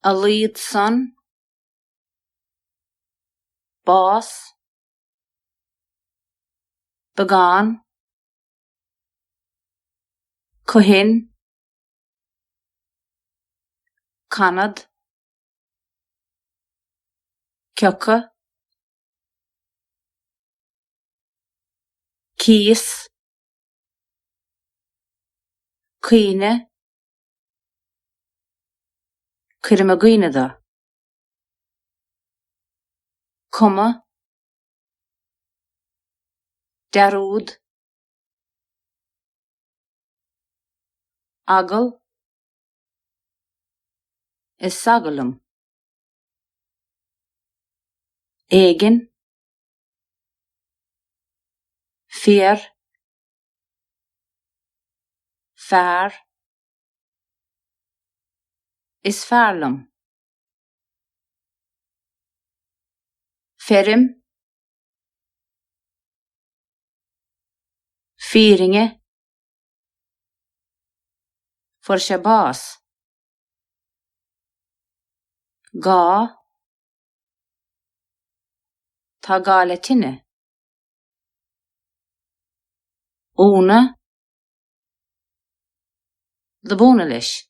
Alidson, Bás, Began, Cohin, Canad, Kjøkke, Kis, Cuine, Cuirmagwynada, Cuma, Darúd, Agal, Isagalum, Egin, Fier, Far, Isfarlum, Ferim, Firinge, Forshabas, Ga, Tagaletine, Una, Dbonalish,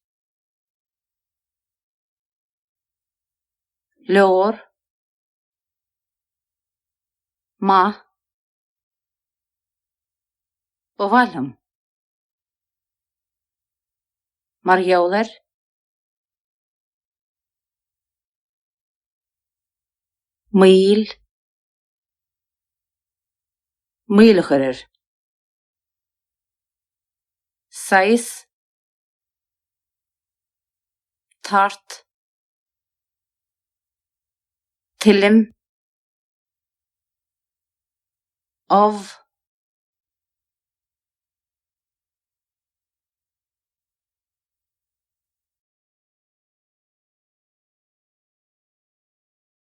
Lor, Ma, Bovalum, Marjoler, Mil, Milcherer, Sais, Tart, Tillim, Of,